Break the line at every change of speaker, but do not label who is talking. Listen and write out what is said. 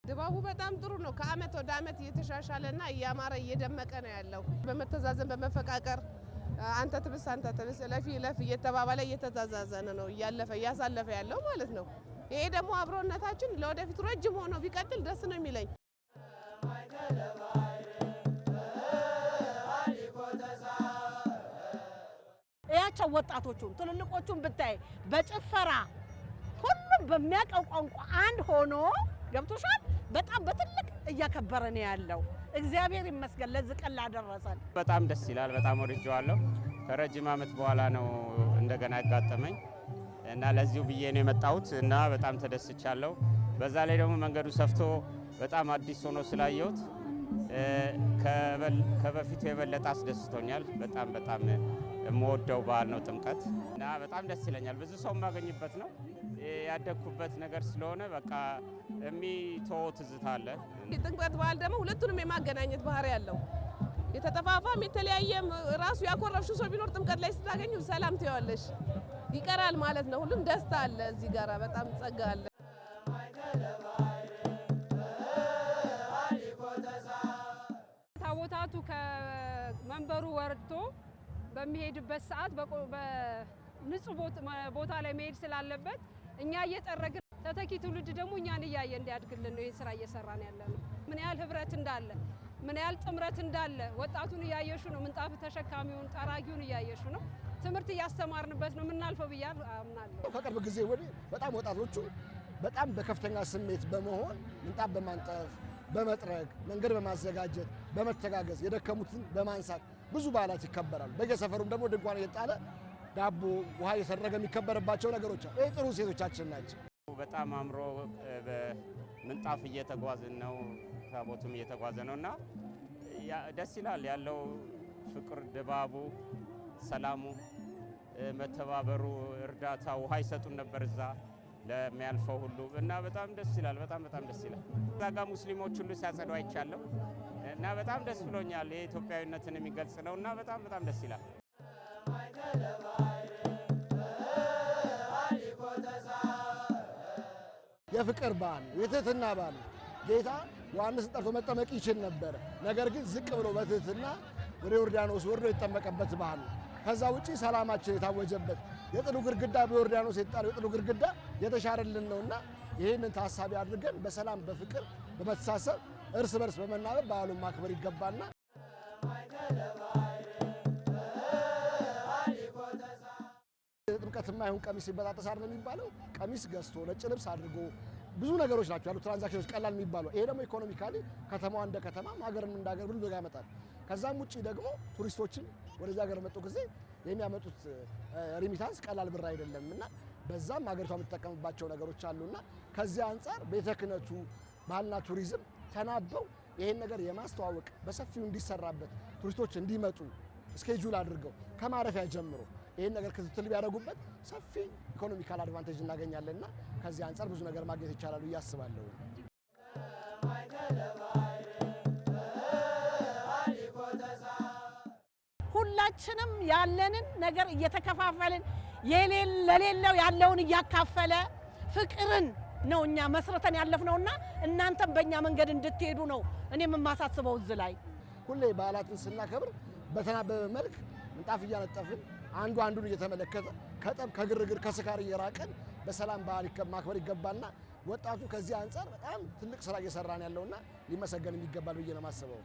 ድባቡ በጣም ጥሩ ነው። ከአመት ወደ አመት እየተሻሻለና እያማረ እየደመቀ ነው ያለው። በመተዛዘን በመፈቃቀር አንተ ትብስ ለፊ እየተባባለ እየተዛዛዘነ ነው እያሳለፈ ያለው ማለት ነው። ይሄ ደግሞ አብሮነታችን ለወደፊት ረጅም ሆኖ ቢቀጥል ደስ ነው የሚለኝ።
ያቸው ወጣቶቹን ትልልቆቹን ብታይ በጭፈራ ሁሉም በሚያውቀው ቋንቋ አንድ ሆኖ ገብቶሻል። በጣም በትልቅ እያከበረ ነው ያለው። እግዚአብሔር ይመስገን ለዚህ ቀን ላደረሰን።
በጣም ደስ ይላል። በጣም ወድጄዋለሁ። ከረጅም ዓመት በኋላ ነው እንደገና ያጋጠመኝ እና ለዚሁ ብዬ ነው የመጣሁት እና በጣም ተደስቻለሁ። በዛ ላይ ደግሞ መንገዱ ሰፍቶ በጣም አዲስ ሆኖ ስላየሁት ከበፊቱ የበለጠ አስደስቶኛል። በጣም የምወደው በዓል ነው ጥምቀት እና በጣም ደስ ይለኛል። ብዙ ሰው የማገኝበት ነው። ያደግኩበት ነገር ስለሆነ በቃ የሚተወው ትዝታ አለ።
የጥምቀት በዓል ደግሞ ሁለቱንም የማገናኘት ባህሪ ያለው የተጠፋፋም የተለያየም ራሱ ያኮረፍሽው ሰው ቢኖር ጥምቀት ላይ ስታገኙ ሰላም ትይዋለሽ ይቀራል ማለት ነው። ሁሉም ደስታ አለ እዚህ ጋራ በጣም ጸጋ አለ።
ታቦታቱ ከመንበሩ ወርዶ በሚሄድበት ሰዓት በንጹህ ቦታ ላይ መሄድ ስላለበት እኛ እየጠረግን ተተኪ ትውልድ ደግሞ እኛን እያየ እንዲያድግልን ነው ይህን ስራ እየሰራን ያለነው። ምን ያህል ህብረት እንዳለ ምን ያህል ጥምረት እንዳለ ወጣቱን እያየሹ ነው። ምንጣፍ ተሸካሚውን ጠራጊውን እያየሹ ነው። ትምህርት እያስተማርንበት ነው የምናልፈው ብዬ አምናለሁ።
ከቅርብ ጊዜ ወዲህ በጣም ወጣቶቹ በጣም በከፍተኛ ስሜት በመሆን ምንጣፍ በማንጠፍ በመጥረግ መንገድ በማዘጋጀት በመተጋገዝ የደከሙትን በማንሳት ብዙ በዓላት ይከበራሉ። በየሰፈሩም ደግሞ ድንኳን እየጣለ ዳቦ ውሃ እየሰረገ የሚከበርባቸው ነገሮች አሉ። ይህ ጥሩ ሴቶቻችን ናቸው።
በጣም አምሮ በምንጣፍ እየተጓዝን ነው፣ ታቦቱም እየተጓዘ ነው እና ደስ ይላል ያለው ፍቅር፣ ድባቡ፣ ሰላሙ፣ መተባበሩ፣ እርዳታ ውሃ ይሰጡን ነበር እዛ ለሚያልፈው ሁሉ እና በጣም ደስ ይላል። በጣም ደስ ይላል። እዛ ጋር ሙስሊሞች ሁሉ ሲያጸዱ አይቻለሁ እና በጣም ደስ ብሎኛል። የኢትዮጵያዊነትን የሚገልጽ ነው እና በጣም ደስ ይላል።
የፍቅር በዓል የትህትና በዓል ጌታ ዮሐንስን ጠርቶ መጠመቅ ይችል ነበር። ነገር ግን ዝቅ ብሎ በትህትና ወደ ዮርዳኖስ ወርዶ የተጠመቀበት በዓል ነው። ከዛ ውጪ ሰላማችን የታወጀበት የጥሉ ግድግዳ በዮርዳኖስ የተጣለው የጥሉ ግድግዳ የተሻረልን ነውና ይህንን ታሳቢ አድርገን በሰላም በፍቅር በመተሳሰብ እርስ በርስ በመናበብ በዓሉን ማክበር ይገባና ጥምቀት የማይሆን ቀሚስ ይበጣጠሳል ነው የሚባለው። ቀሚስ ገዝቶ ነጭ ልብስ አድርጎ ብዙ ነገሮች ናቸው ያሉ ትራንዛክሽኖች ቀላል የሚባለው። ይሄ ደግሞ ኢኮኖሚካሊ ከተማዋ እንደ ከተማ ሀገርን እንደ ሀገር ብሎ ያመጣል። ከዛም ውጪ ደግሞ ቱሪስቶችን ወደዚህ ሀገር መጡ ጊዜ የሚያመጡት ሪሚታንስ ቀላል ብር አይደለምና በዛም ሀገሪቷ የምትጠቀምባቸው ነገሮች አሉና ከዚህ አንጻር ቤተ ክህነቱ ባህልና ቱሪዝም ተናበው ይሄን ነገር የማስተዋወቅ በሰፊው እንዲሰራበት ቱሪስቶች እንዲመጡ ስኬጁል አድርገው ከማረፊያ ጀምሮ ይሄን ነገር ክትትል ቢያደርጉበት ሰፊ ኢኮኖሚካል አድቫንቴጅ እናገኛለንና ከዚህ አንጻር ብዙ ነገር ማግኘት ይቻላል እያስባለሁ።
ሁላችንም ያለንን ነገር እየተከፋፈልን ለሌለው ያለውን እያካፈለ ፍቅርን ነው እኛ መስረተን ያለፍነውና እናንተም በእኛ መንገድ እንድትሄዱ ነው እኔም የማሳስበው። እዚህ ላይ
ሁሌ በዓላትን ስናከብር በተናበበ መልክ ምንጣፍ እያነጠፍን አንዱ አንዱን እየተመለከተ ከጠብ ከግርግር ከስካር እየራቀን በሰላም በዓል ማክበር ይገባና ወጣቱ ከዚህ አንጻር በጣም ትልቅ ስራ እየሰራን ያለውና ሊመሰገን የሚገባል ብዬ ነው የማስበው።